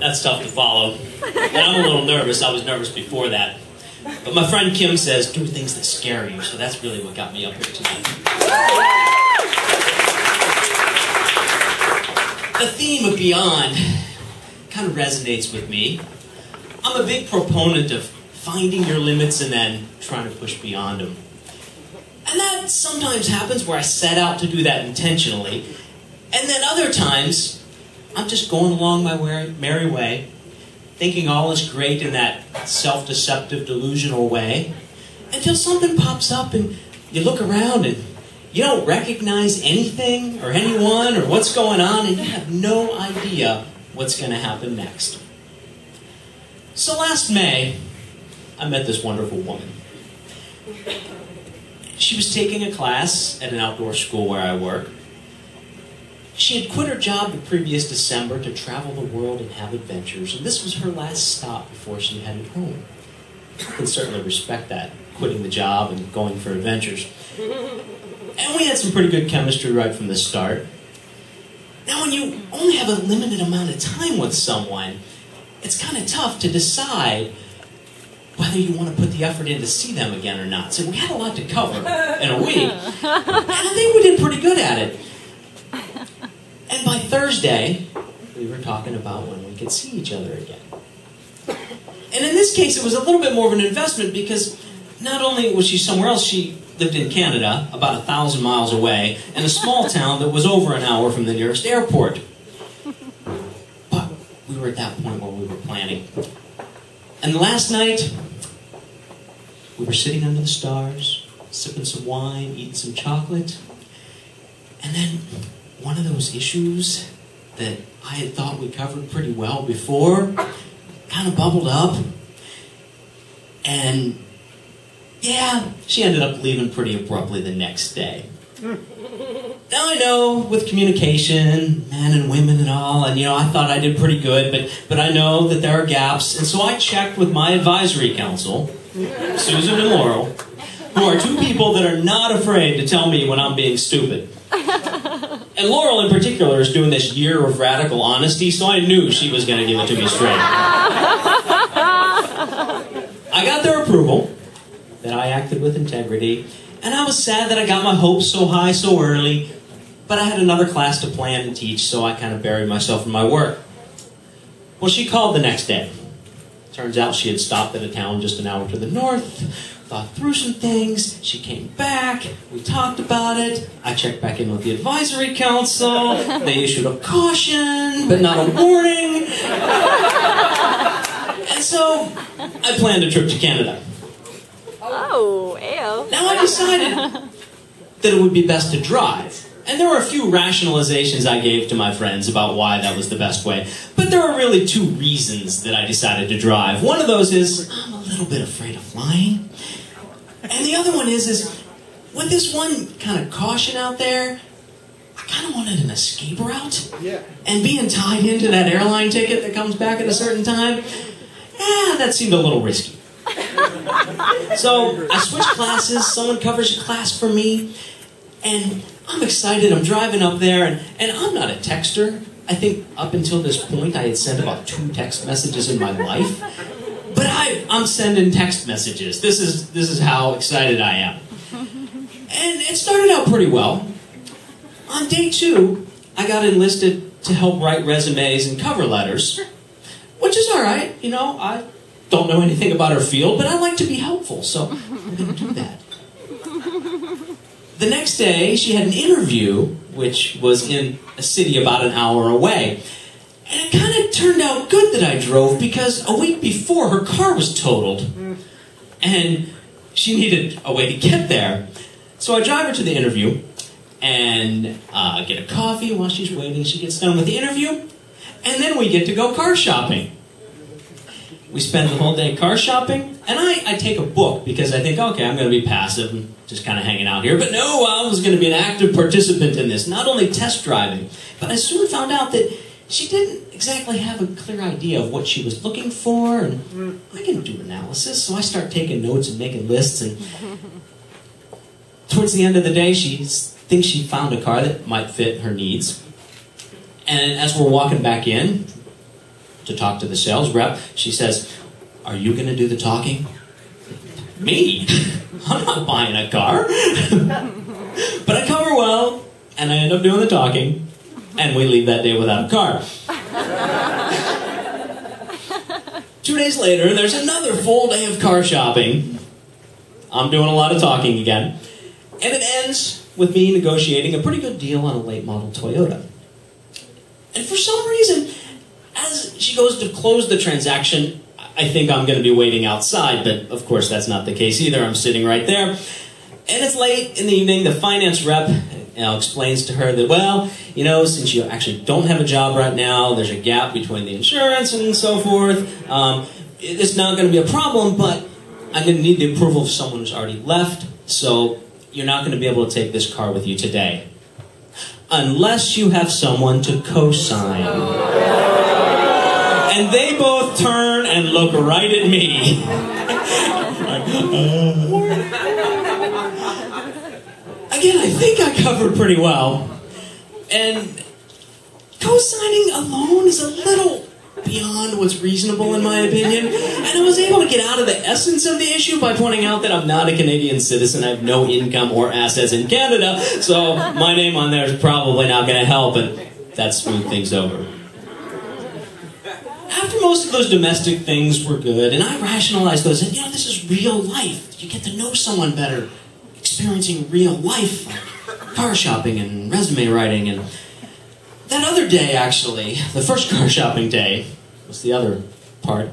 That's tough to follow. And I'm a little nervous. I was nervous before that. But my friend Kim says, do things that scare you. So that's really what got me up here tonight. The theme of Beyond kind of resonates with me. I'm a big proponent of finding your limits and then trying to push beyond them. And that sometimes happens where I set out to do that intentionally. And then other times, I'm just going along my merry way, thinking all is great in that self-deceptive, delusional way, until something pops up and you look around and you don't recognize anything or anyone or what's going on, and you have no idea what's going to happen next. So last May, I met this wonderful woman. She was taking a class at an outdoor school where I work. She had quit her job the previous December to travel the world and have adventures, and this was her last stop before she headed home. I can certainly respect that, quitting the job and going for adventures. And we had some pretty good chemistry right from the start. Now, when you only have a limited amount of time with someone, it's kind of tough to decide whether you want to put the effort in to see them again or not. So we had a lot to cover in a week, and I think we did pretty good at it. And by Thursday, we were talking about when we could see each other again. And in this case, it was a little bit more of an investment because not only was she somewhere else, she lived in Canada, about 1,000 miles away, in a small town that was over an hour from the nearest airport. But we were at that point where we were planning. And last night, we were sitting under the stars, sipping some wine, eating some chocolate, and then one of those issues that I had thought we covered pretty well before kind of bubbled up. And yeah, she ended up leaving pretty abruptly the next day. Now I know, with communication, men and women and all, and I thought I did pretty good, but I know that there are gaps, and so I checked with my advisory council, Susan and Laurel, who are two people that are not afraid to tell me when I'm being stupid. And Laurel in particular is doing this year of radical honesty, so I knew she was going to give it to me straight. I got their approval that I acted with integrity, and I was sad that I got my hopes so high so early, but I had another class to plan and teach, so I kind of buried myself in my work. Well, she called the next day. Turns out she had stopped at a town just an hour to the north, thought through some things, she came back, we talked about it, I checked back in with the advisory council, they issued a caution, but not a warning. And so, I planned a trip to Canada. Oh, ew. Now I decided that it would be best to drive. And there were a few rationalizations I gave to my friends about why that was the best way. But there were really two reasons that I decided to drive. One of those is, I'm a little bit afraid of flying. And the other one is with this one kind of caution out there, I kind of wanted an escape route. Yeah. And being tied into that airline ticket that comes back at a certain time, that seemed a little risky. So I switched classes, someone covers a class for me, and I'm excited, I'm driving up there, and I'm not a texter. I think up until this point I had sent about 2 text messages in my life. But I'm sending text messages. This is how excited I am. And it started out pretty well. On day 2, I got enlisted to help write resumes and cover letters, which is all right. I don't know anything about her field, but I like to be helpful, so I'm going to do that. The next day, she had an interview, which was in a city about an hour away. And it kind of turned out good that I drove, because a week before, her car was totaled. And she needed a way to get there. So I drive her to the interview, and get a coffee while she's waiting. She gets done with the interview, and then we get to go car shopping. We spend the whole day car shopping, and I take a book because I think, okay, I'm going to be passive and just kind of hanging out here. But no, I was going to be an active participant in this, not only test driving, but I soon found out that she didn't exactly have a clear idea of what she was looking for, and I can do analysis, so I start taking notes and making lists, and towards the end of the day, she thinks she found a car that might fit her needs. And as we're walking back in to talk to the sales rep. She says, "Are you going to do the talking?" Me? I'm not buying a car. But I cover well, and I end up doing the talking, and we leave that day without a car. 2 days later, there's another full day of car shopping. I'm doing a lot of talking again. And it ends with me negotiating a pretty good deal on a late model Toyota. And for some reason, as she goes to close the transaction, I think I'm going to be waiting outside, but of course that's not the case either. I'm sitting right there. And it's late in the evening. The finance rep explains to her that, well, since you actually don't have a job right now, there's a gap between the insurance and so forth. It's not going to be a problem, but I'm going to need the approval of someone who's already left, so you're not going to be able to take this car with you today. Unless you have someone to co-sign. And they both turn and look right at me. Again, I think I covered pretty well. And co-signing alone is a little beyond what's reasonable in my opinion. And I was able to get out of the essence of the issue by pointing out that I'm not a Canadian citizen. I have no income or assets in Canada. So my name on there is probably not going to help, but that smoothed things over. After most of those domestic things were good, and I rationalized those, and this is real life. You get to know someone better, experiencing real life, car shopping and resume writing. And that other day, actually, the first car shopping day, was the other part.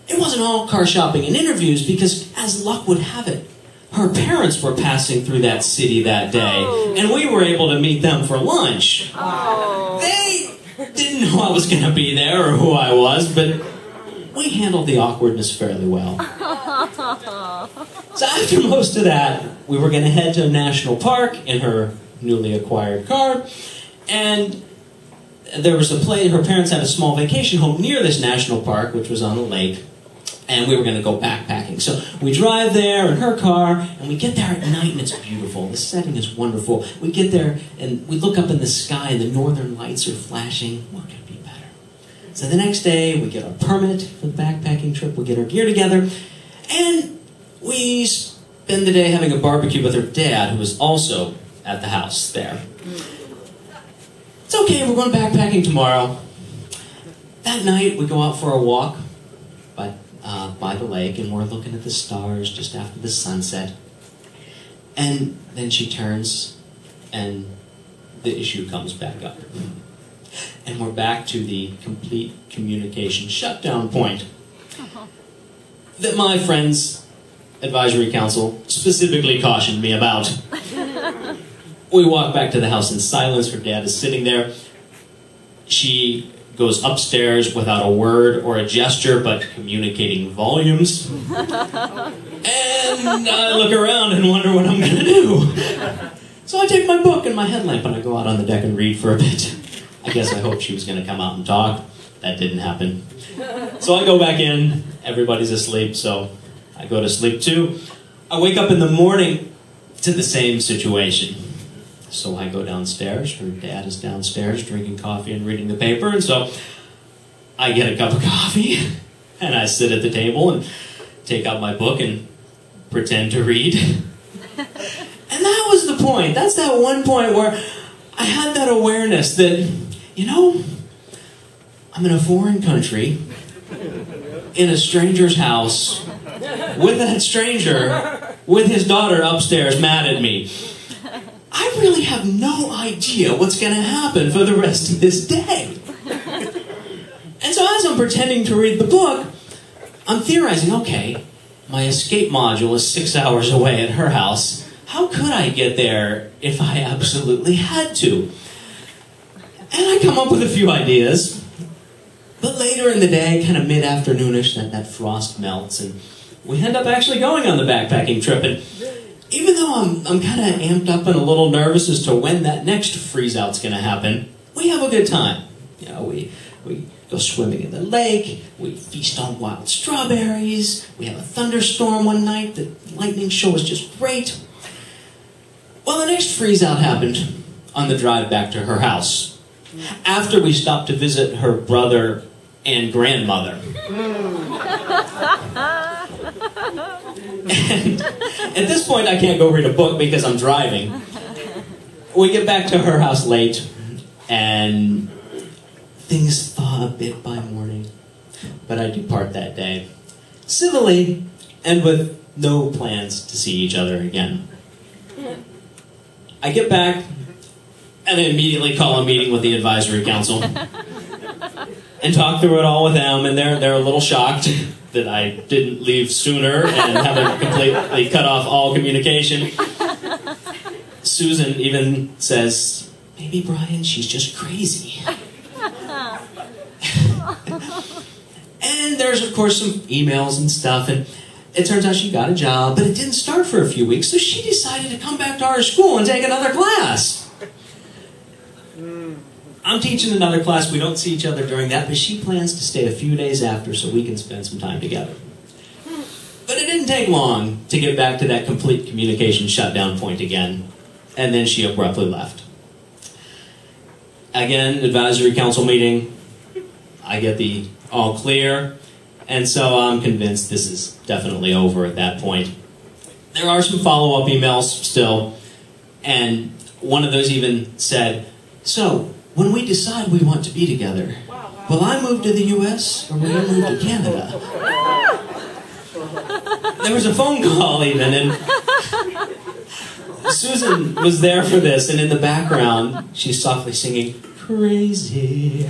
It wasn't all car shopping and interviews because, as luck would have it, her parents were passing through that city that day, and we were able to meet them for lunch. They didn't know I was going to be there or who I was, but we handled the awkwardness fairly well. So after most of that, we were going to head to a national park in her newly acquired car, and there was a place, her parents had a small vacation home near this national park, which was on a lake, and we were going to go backpacking. So we drive there in her car, and we get there at night, and it's beautiful. The setting is wonderful. We get there, and we look up in the sky, and the northern lights are flashing. What could be better? So the next day, we get our permit for the backpacking trip. We get our gear together, and we spend the day having a barbecue with her dad, who was also at the house there. It's okay, we're going backpacking tomorrow. That night, we go out for a walk by the lake, and we're looking at the stars just after the sunset. And then she turns, and the issue comes back up. And we're back to the complete communication shutdown point that my friend's advisory council specifically cautioned me about. We walk back to the house in silence. Her dad is sitting there. She goes upstairs without a word or a gesture, but communicating volumes. And I look around and wonder what I'm going to do. So I take my book and my headlamp and I go out on the deck and read for a bit. I guess I hoped she was going to come out and talk. That didn't happen. So I go back in. Everybody's asleep, so I go to sleep too. I wake up in the morning to the same situation. So I go downstairs. Her dad is downstairs drinking coffee and reading the paper. And so I get a cup of coffee and I sit at the table and take out my book and pretend to read. And that was the point. That's that one point where I had that awareness that, I'm in a foreign country, in a stranger's house, with that stranger, with his daughter upstairs mad at me. I really have no idea what's going to happen for the rest of this day. And so as I'm pretending to read the book, I'm theorizing, okay, my escape module is 6 hours away at her house. How could I get there if I absolutely had to? And I come up with a few ideas. But later in the day, kind of mid-afternoonish, that frost melts, and we end up actually going on the backpacking trip. And even though I'm kind of amped up and a little nervous as to when that next freeze-out's going to happen, we have a good time. We go swimming in the lake, we feast on wild strawberries, we have a thunderstorm one night, the lightning show was just great. Well, the next freeze-out happened on the drive back to her house. After we stopped to visit her brother and grandmother. And at this point, I can't go read a book because I'm driving. We get back to her house late, and things thaw a bit by morning. But I depart that day, civilly, and with no plans to see each other again. I get back, and I immediately call a meeting with the advisory council, and talk through it all with them, and they're a little shocked that I didn't leave sooner and haven't completely cut off all communication. Susan even says, maybe Brian, she's just crazy. And there's, of course, some emails and stuff, and it turns out she got a job, but it didn't start for a few weeks, so she decided to come back to our school and take another class. I'm teaching another class. We don't see each other during that, but she plans to stay a few days after so we can spend some time together. But it didn't take long to get back to that complete communication shutdown point again, and then she abruptly left. Again, advisory council meeting. I get the all clear, and so I'm convinced this is definitely over at that point. There are some follow-up emails still, and one of those even said, so, when we decide we want to be together, will I move to the U.S. or will you move to Canada? There was a phone call even, and Susan was there for this, and in the background, she's softly singing, crazy,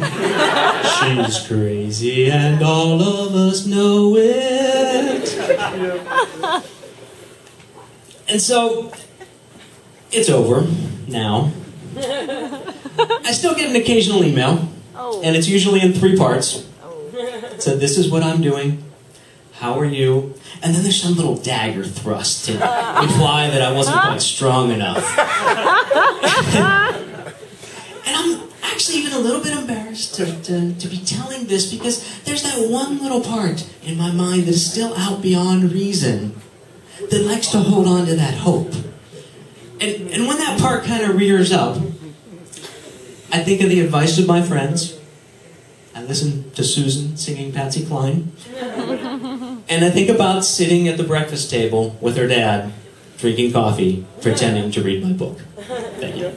she's crazy, and all of us know it. And so, it's over now. I still get an occasional email, and it's usually in 3 parts. So this is what I'm doing. How are you? And then there's some little dagger thrust to imply that I wasn't quite strong enough. And I'm actually even a little bit embarrassed to be telling this because there's that one little part in my mind that is still out beyond reason that likes to hold on to that hope. And when that part kind of rears up, I think of the advice of my friends. I listen to Susan singing Patsy Cline. And I think about sitting at the breakfast table with her dad, drinking coffee, pretending to read my book. Thank you.